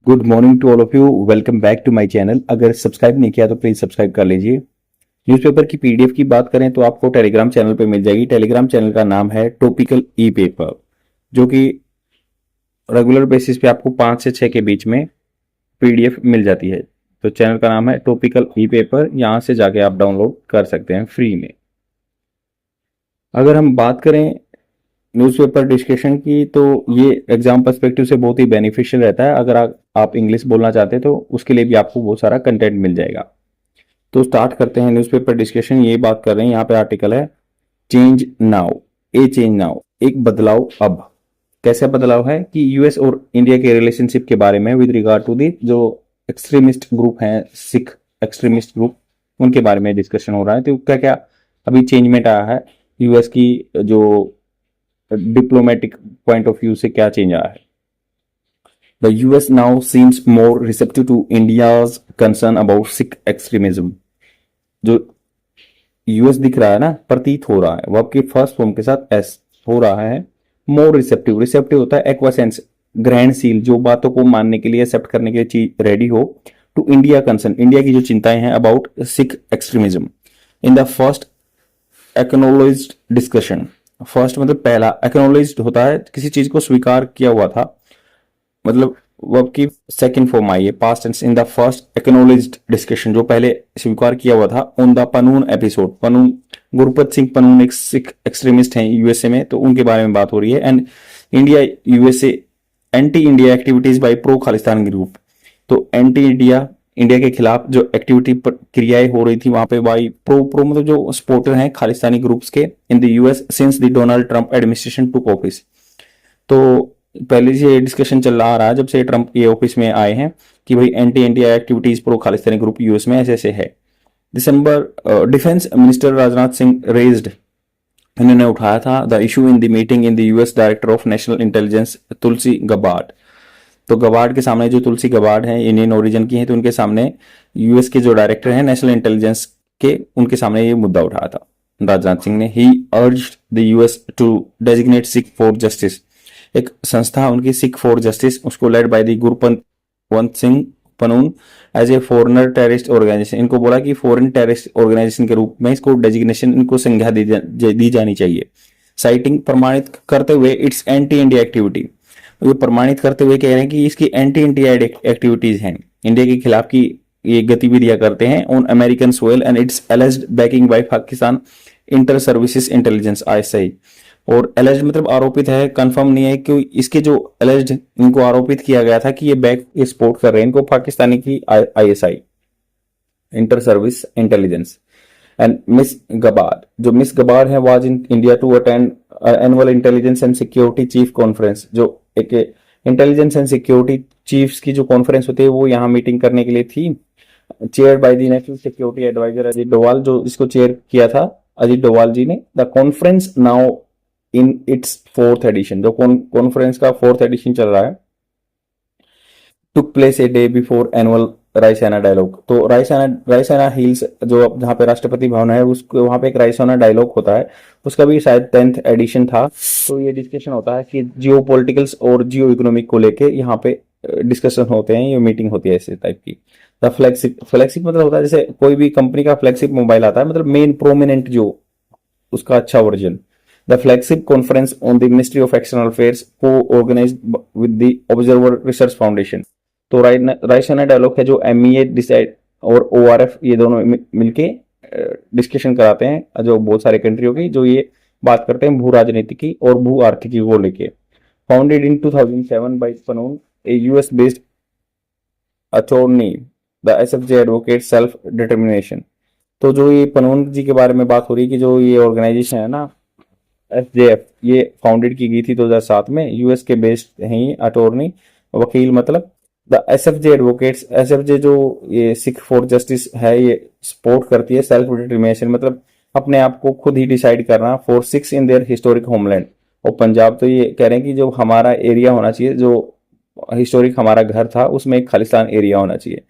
Good morning to all of you. Welcome back to my channel. अगर subscribe नहीं किया तो प्लीज सब्सक्राइब कर लीजिए। न्यूज़पेपर की पीडीएफ की बात करें तो आपको टेलीग्राम चैनल पे मिल जाएगी। टेलीग्राम चैनल का नाम है टॉपिकल ई पेपर, जो कि रेगुलर बेसिस पे आपको 5 से 6 के बीच में पीडीएफ मिल जाती है। तो चैनल का नाम है टॉपिकल ई पेपर, यहाँ से जाके आप डाउनलोड कर सकते हैं फ्री में। अगर हम बात करें न्यूज़पेपर डिस्कशन की, तो ये एग्जाम पर्सपेक्टिव से बहुत ही बेनिफिशियल रहता है। अगर आप इंग्लिश बोलना चाहते हैं तो उसके लिए भी आपको बहुत सारा कंटेंट मिल जाएगा। तो स्टार्ट करते हैं न्यूज़पेपर डिस्कशन। ये बात कर रहे हैं, यहाँ पे आर्टिकल है चेंज नाउ, ए चेंज नाउ, एक बदलाव अब। कैसा बदलाव है कि यूएस और इंडिया के रिलेशनशिप के बारे में विद रिगार्ड टू दी जो एक्सट्रीमिस्ट ग्रुप हैं, सिख एक्सट्रीमिस्ट ग्रुप, उनके बारे में डिस्कशन हो रहा है। तो क्या क्या अभी चेंजमेंट आया है, यूएस की जो डिप्लोमेटिक पॉइंट ऑफ व्यू से क्या चेंज आया है। The US now seems more receptive to India's concern about Sikh extremism. जो यूएस दिख रहा है ना, प्रतीत हो रहा है, वर्ब की फर्स्ट फॉर्म के साथ एस हो रहा है। मोर रिसेप्टिव, रिसेप्टिव होता है एक्वासेंस, ग्रैंड सील, जो बातों को मानने के लिए, एक्सेप्ट करने के लिए चीज रेडी हो। टू इंडिया कंसर्न, इंडिया की जो चिंताएं हैं about Sikh extremism in the first acknowledged discussion. First मतलब पहला, एक्नोलॉज्ड होता है किसी चीज को स्वीकार किया हुआ था, मतलब वर्ब की सेकंड फॉर्म आई है past tense. In the first acknowledged discussion, जो पहले स्वीकार किया हुआ था। On the Pannun episode, Pannun Gurpatwant Singh Pannun एक सिख एक्सट्रीमिस्ट हैं यूएसए में, तो उनके बारे में बात हो रही है। And India USA anti India activities by pro Khalistan group. तो एंटी इंडिया, इंडिया के खिलाफ जो एक्टिविटी क्रियाएं हो रही थी वहां पे बाई प्रो मतलब जो सपोर्टर हैं खालिस्तानी ग्रुप्स के इन the US since the Donald Trump administration took office. तो पहले से डिस्कशन चल रहा है जब से ट्रंप ये ऑफिस में आए हैं कि भाई anti India activities pro Khalistani group US में ऐसे ऐसे है। December defence minister Rajnath Singh raised, इन्होंने उठाया था the issue in the meeting in the US director of national intelligence Tulsi Gabbard. तो गबार्ड के सामने, जो तुलसी गबार्ड हैं इंडियन ओरिजिन की हैं, तो उनके सामने यूएस के जो डायरेक्टर हैं नेशनल इंटेलिजेंस के, उनके सामने ये मुद्दा उठाया था राजनाथ सिंह ने। He urged the US to designate Sikh for justice, एक संस्था उनकी सिख फॉर जस्टिस, उसको led by the Gurpatwant Singh Pannun as a foreigner terrorist organization. इनको बोला कि फॉरेन टेररिस्ट ऑर्गेनाइजेशन के रूप में इसको डेजिग्नेशन, इनको संज्ञा दी जानी चाहिए। साइटिंग, प्रमाणित करते हुए इट्स एंटी इंडिया एक्टिविटी, ये प्रमाणित करते हुए कह रहे हैं कि इसकी एंटी इंडिया एक्टिविटीज हैं, इंडिया के खिलाफ की ये गतिविधियां करते हैं on American soil and its alleged backing by Pakistan inter services intelligence ISI. और एलिज्ड मतलब आरोपित है, कंफर्म नहीं है कि इसके जो एलिज्ड, इनको आरोपित किया गया था कि ये सपोर्ट कर रहे हैं इनको पाकिस्तानी की ISI inter service intelligence. And miss Gabbard, जो मिस गबार्ड है was in India to attend annual intelligence and security chief conference. जो एक इंटेलिजेंस एंड सिक्योरिटी चीफ्स की जो कॉन्फ्रेंस होती है वो यहाँ मीटिंग करने के लिए थी। Chair by the national security advisor Ajit Doval, जो इसको चेयर किया था अजीत डोवाल जी ने। The conference now in its fourth edition, जो कॉन्फ्रेंस का फोर्थ एडिशन चल रहा है, took place a day before annual Raisina dialogue. तो रायसेना हिल्स, जो जहाँ पे राष्ट्रपति भवन है, उसको वहाँ पे एक रायसेना डायलॉग होता है, उसका भी शायद 10th एडिशन था। तो ये डिस्कशन होता है कि जियो पॉलिटिकल्स और जियो इकोनॉमिक को लेके यहाँ पे डिस्कशन होते हैं, ये मीटिंग होती है ऐसे टाइप की। द फ्लैगशिप मतलब होता है जैसे कोई भी कंपनी का फ्लैगशिप मोबाइल आता है, मतलब मेन प्रोमिनेंट जो उसका अच्छा version. The flagship conference on the ministry of external affairs को organized with the observer research foundation. तो रायसेना डायलॉग है जो एमईए डिसाइड और ओआरएफ, ये दोनों मिलके डिस्कशन कराते हैं, जो बहुत सारे कंट्रियों की, जो ये बात करते हैं भू राजनीति की और भू आर्थिकी को लेके। Founded in 2007 by Pannun, a US based attorney, the SFJ advocate self determination. तो जो ये पनून जी के बारे में बात हो रही है कि जो ये ऑर्गेनाइजेशन है ना एसजेएफ, ये फाउंडेड की गई थी 2007 में, यूएस के बेस्ड हैं ये अटॉर्नी, वकील मतलब। द एसएफजे एडवोकेट्स, एसएफजे जो ये सिख फॉर जस्टिस है, ये सपोर्ट करती है सेल्फ डिटर्मिनेशन, मतलब अपने आप को खुद ही डिसाइड करना, for six in their historic homeland. और पंजाब, तो ये कह रहे हैं कि जो हमारा एरिया होना चाहिए, जो हिस्टोरिक हमारा घर था, उसमें एक खालिस्तान एरिया होना चाहिए।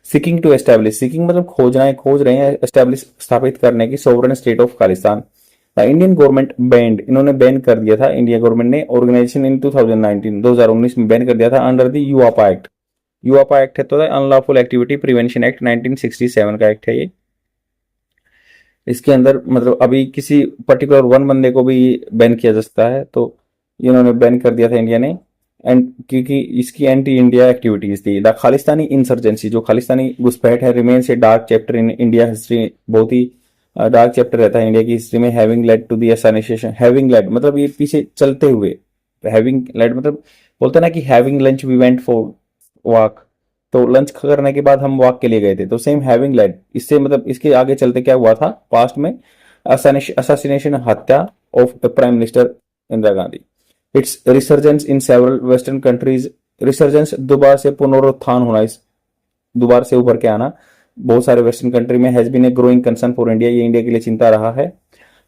सीकिंग टू एस्टेब्लिश, सीकिंग मतलब खोजना है, खोज रहे हैं एस्टेब्लिश स्थापित करने की sovereign state of Khalistan. The Indian government band, इन्होंने बैन कर दिया था, इंडिया गवर्नमेंट ने ऑर्गेनाइजेशन इन 2019 में बैन कर दिया था अंडर द यूआपा एक्ट। यूआपा एक्ट है तो अनलॉफुल एक्टिविटी प्रिवेंशन एक्ट 1967 का एक्ट है ये। इसके अंदर मतलब अभी किसी पर्टिकुलर वन बंदे को भी बैन किया जा सकता है, तो इन्होंने बैन कर दिया था इंडिया ने। एंड क्योंकि इसकी एंटी इंडिया एक्टिविटीज थी। द खालिस्तानी इंसर्जेंसी, जो खालिस्तानी घुसपैठ है, remains a dark chapter in India history, बहुत ही डार्क चैप्टर रहता है इंडिया की हिस्ट्री में। Having led to the assassination, having led मतलब ये पीछे चलते हुए, हैविंग लेड मतलब बोलते ना कि having lunch we went for walk, तो लंच करने के बाद हम वॉक के लिए गए थे, तो सेम हैविंग लेड, इससे मतलब इसके आगे चलते क्या हुआ था पास्ट में, असैसिनेशन, हत्या of prime minister Indira Gandhi. It's resurgence in several western countries, resurgence दोबारा से पुनरुत्थान होना, इस दोबारा से उभर के आना बहुत सारे वेस्टर्न कंट्री में, has been a growing concern for India, ये इंडिया के लिए चिंता रहा है।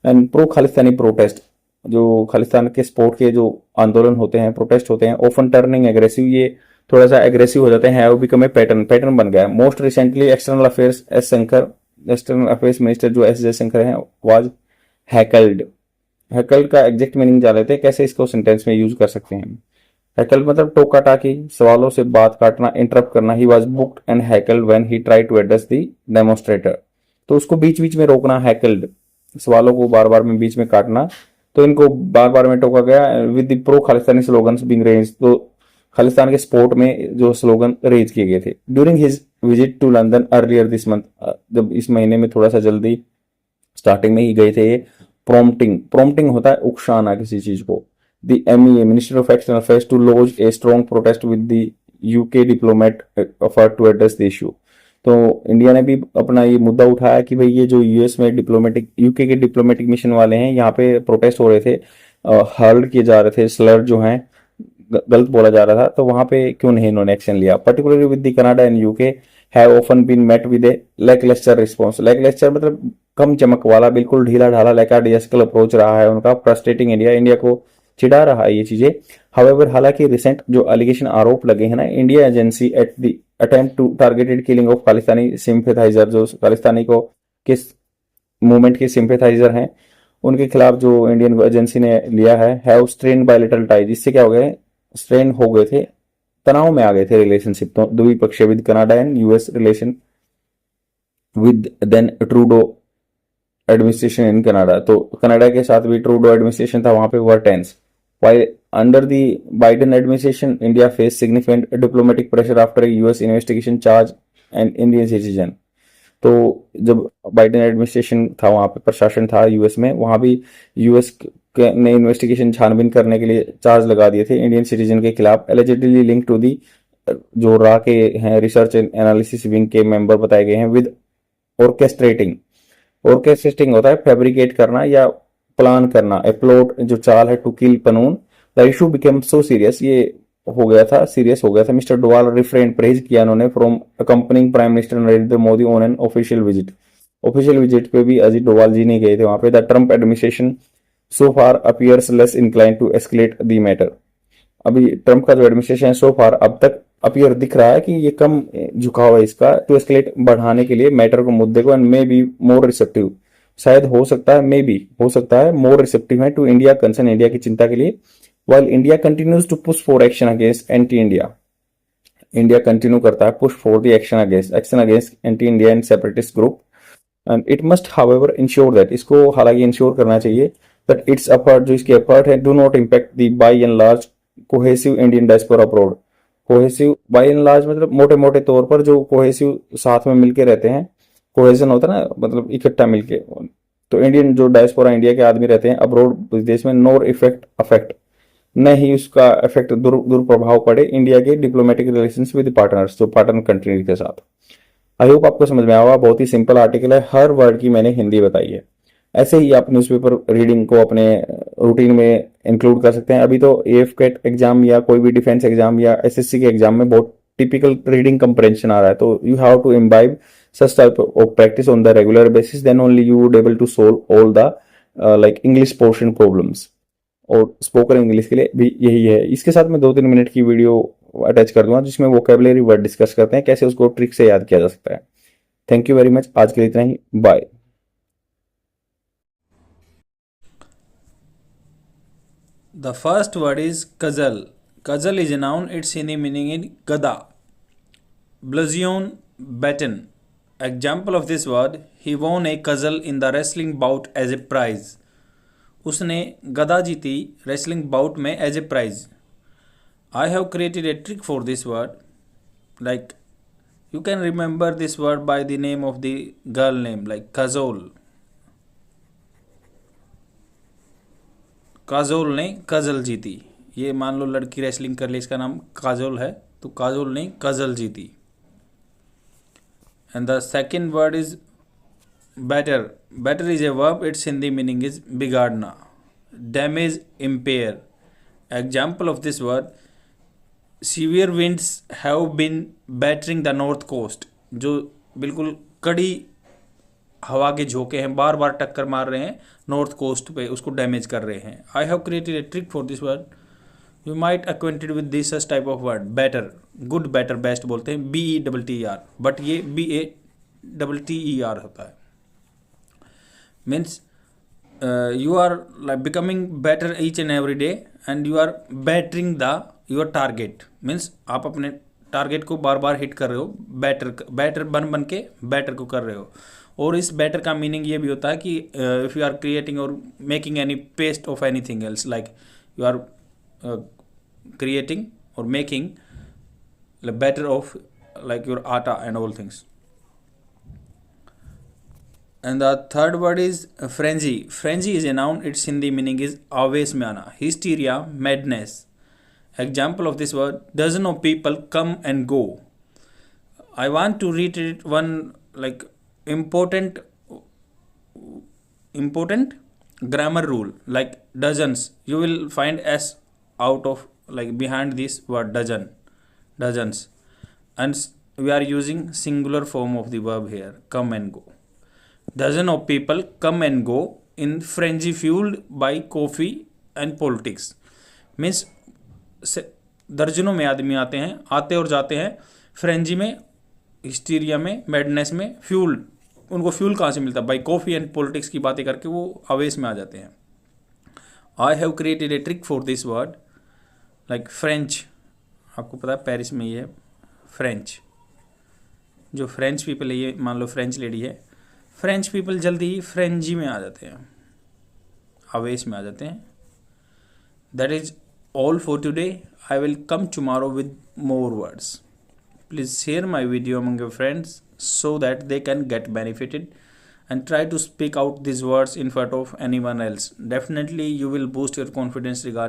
एंड प्रो खालिस्तानी प्रोटेस्ट, जो खालिस्तान के सपोर्ट के जो आंदोलन होते हैं, प्रोटेस्ट होते हैं, ओफन टर्निंग एग्रेसिव, ये थोड़ा सा एग्रेसिव हो जाते हैं, बिकम ए पैटर्न, पैटर्न बन गया। Most recently external affairs S Shankar, external affairs minister जो एस जयशंकर हैं, वाज हैकल्ड। हैकल्ड का एग्जैक्ट मीनिंग जान लेते हैं, कैसे इसको सेंटेंस में यूज कर सकते हैं। हैकल मतलब टोका टाकी, सवालों से बात काटना, इंटरप्ट करना। He was booked and heckled when he try to address the demonstrator, तो उसको बीच बीच में रोकना, हैकल्ड, सवालों को बार बार में बीच में काटना, तो इनको बार बार में टोका गया। With the pro Khalistani slogans being raised, तो खालिस्तान के सपोर्ट में जो स्लोगन रेज किए गए थे। During his visit to London earlier this month, जब इस महीने में थोड़ा सा जल्दी स्टार्टिंग में ही गए थे ये। प्रॉम्प्टिंग, प्रॉम्प्टिंग होता है उकसाना किसी चीज को। The MEA, minister of external affairs, to launch a strong protest with the UK diplomat offer to address the issue, तो इंडिया ने भी अपना ये मुद्दा उठाया कि भाई ये जो यूएस में डिप्लोमेटिक, यूके के डिप्लोमेटिक मिशन वाले हैं, यहाँ पे प्रोटेस्ट हो रहे थे, हर्ल किए जा रहे थे, स्लर जो हैं गलत बोला जा रहा था, तो वहां पे क्यों नहीं इन्होंने एक्शन लिया। Particularly with the Canada and UK have often been met with a lacklustre response, lacklustre मतलब कम चमक वाला, बिल्कुल ढीला ढाला लैकार्डियस्कल अप्रोच रहा है उनका, फ्रस्ट्रेटिंग इंडिया, इंडिया को चिढ़ा रहा है ये चीजें। हाउएवर, हालांकि रिसेंट जो एलिगेशन आरोप लगे हैं ना, India agency at the attempt to targeted killing of Khalistani sympathizer, जो खालिस्तानी को किस मूवमेंट के सिंपैथाइजर हैं, उनके खिलाफ जो इंडियन एजेंसी ने लिया है, हैव स्ट्रेन बायलेटरल टाइज, इससे क्या हो गए, स्ट्रेन हो गए थे, तनाव में आ गए थे रिलेशनशिप, तो द्विपक्षीय with Canada and US relation with then Trudeau administration in Canada, तो कनाडा के साथ भी ट्रूडो एडमिनिस्ट्रेशन था, वहां पे were tense. While under the Biden administration India face significant diplomatic pressure after US investigation charge and Indian citizen, तो जब Biden administration था, वहां पे प्रशासन था यूएस में, वहां भी यूएस ने इन्वेस्टिगेशन छानबीन करने के लिए चार्ज लगा दिए थे इंडियन सिटीजन के खिलाफ, एलिजिडली लिंक टू दी, जो रा के हैं रिसर्च एंड एनालिसिस विंग के मेंबर बताए गए हैं, विद ऑर्केस्ट्रेटिंग, ऑर्केस्ट्रेटिंग होता है फैब्रिकेट करना या प्लान करना, ए प्लॉट जो चाल है, to kill Pannun. The issue became so serious, ये हो गया था, सीरियस हो गया था। मिस्टर डोवाल रिफ्रेन, परहेज किया उन्होंने from accompanying prime minister Narendra Modi on an official visit, official visit पे भी अजीत डोवाल जी नहीं गए थे वहां पे। The Trump administration so far appears less incline to escalate the matter, अभी ट्रंप का जो एडमिनिस्ट्रेशन है सो फार अब तक अपीयर दिख रहा है कि ये कम झुकाव है इसका, टू एस्केलेट बढ़ाने के लिए मैटर को, मुद्दे को, and may be more receptive, शायद हो सकता है, मे बी हो सकता है मोर रिसेप्टिव है टू इंडिया कंसर्न, इंडिया की चिंता के लिए। While India continues to push for action against anti India, India continue करता है push for the action against anti India and separatist group, and it must however ensure that, इसको हालांकि ensure करना चाहिए दैट इट्स एफर्ट, जो इसके effort है, do not impact the by and large cohesive Indian diaspora abroad. Cohesive by and large मतलब मोटे मोटे तौर पर जो कोहेसिव साथ में मिलके रहते हैं, कोहेजन होता है ना, मतलब इकट्ठा मिलके, तो इंडियन जो डायस्पोरा इंडिया के आदमी रहते हैं अब्रोड विदेश में, नोर इफेक्ट अफेक्ट, न ही उसका इफेक्ट दुष्प्रभाव पड़े इंडिया के डिप्लोमेटिक रिलेशंस विद पार्टनर्स, जो पार्टनर कंट्री के साथ। आई होप आपको समझ में आया होगा, बहुत ही सिंपल आर्टिकल है, हर वर्ड की मैंने हिंदी बताई है। ऐसे ही आप न्यूज़पेपर रीडिंग को अपने रूटीन में इंक्लूड कर सकते हैं। अभी तो एएफकेट एग्जाम या कोई भी डिफेंस एग्जाम या एसएससी के एग्जाम में बहुत टिपिकल रीडिंग कंप्रेंशन आ रहा है, तो you have to imbibe such type of practice on the regular basis, then only you would able to solve all the like English portion problems। और spoken English के लिए भी यही है। इसके साथ मैं 2-3 मिनट की वीडियो अटैच कर दूंगा जिसमें वोकेबलरी वर्ड डिस्कस करते हैं, कैसे उसको ट्रिक से याद किया जा सकता है। थैंक यू वेरी मच, आज के लिए इतना ही, bye. The first word is kazal. Kazal is a noun, its Hindi meaning is gada. Blazion Batten. Example of this word, he won a cudgel in the wrestling bout as a prize. उसने गदा जीती wrestling bout में as a prize. I have created a trick for this word. Like you can remember this word by the name of the girl name, like Kajol. Kajol ने कजल जीती. ये मान लो लड़की रेसलिंग कर ली, इसका नाम काजोल है, तो काजोल ने कजल जीती. And the second word is batter. Batter is a verb, it's Hindi meaning is बिगाड़ना, damage, impair. Example of this word, severe winds have been battering the north coast. जो बिल्कुल कड़ी हवा के झोंके हैं, बार बार टक्कर मार रहे हैं नॉर्थ कोस्ट पे, उसको डैमेज कर रहे हैं. I have created a trick for this word. You might acquainted with this type of word. Better, good, better, best बोलते हैं, BETTER, बट ये BATTER होता है. Means you are like becoming better each and every day and you are bettering your target. Means आप अपने target को बार बार hit कर रहे हो, बेटर बन के बेटर को कर रहे हो. और इस बेटर का मीनिंग ये भी होता है कि इफ़ यू आर क्रिएटिंग और making any paste of anything else, like you are creating or making better of like your atta and all things. And the third word is frenzy. Frenzy is a noun, its Hindi meaning is आवेश में आना, hysteria, madness. Example of this word, dozen of people come and go. I want to reiterate one like important grammar rule, like dozens. You will find s out of like behind this word dozens, and we are using singular form of the verb here, come and go. Dozen of people come and go in frenzy fueled by coffee and politics. Means दर्जनों में आदमी आते और जाते हैं frenzy में, hysteria में, madness में. फ्यूल्ड, उनको फ्यूल कहाँ से मिलता है? बाई कॉफ़ी एंड पॉलिटिक्स की बातें करके वो आवेश में आ जाते हैं. I have created a trick for this word, like French. आपको पता है पेरिस में ये है फ्रेंच. जो फ्रेंच पीपल है, ये मान लो फ्रेंच लेडी है, फ्रेंच पीपल जल्दी ही फ्रेंजी में आ जाते हैं, आवेश में आ जाते हैं. That is all for today. I will come tomorrow with more words. Please share my video among your friends so that they can get benefited, and try to speak out these words in front of anyone else. Definitely you will boost your confidence regarding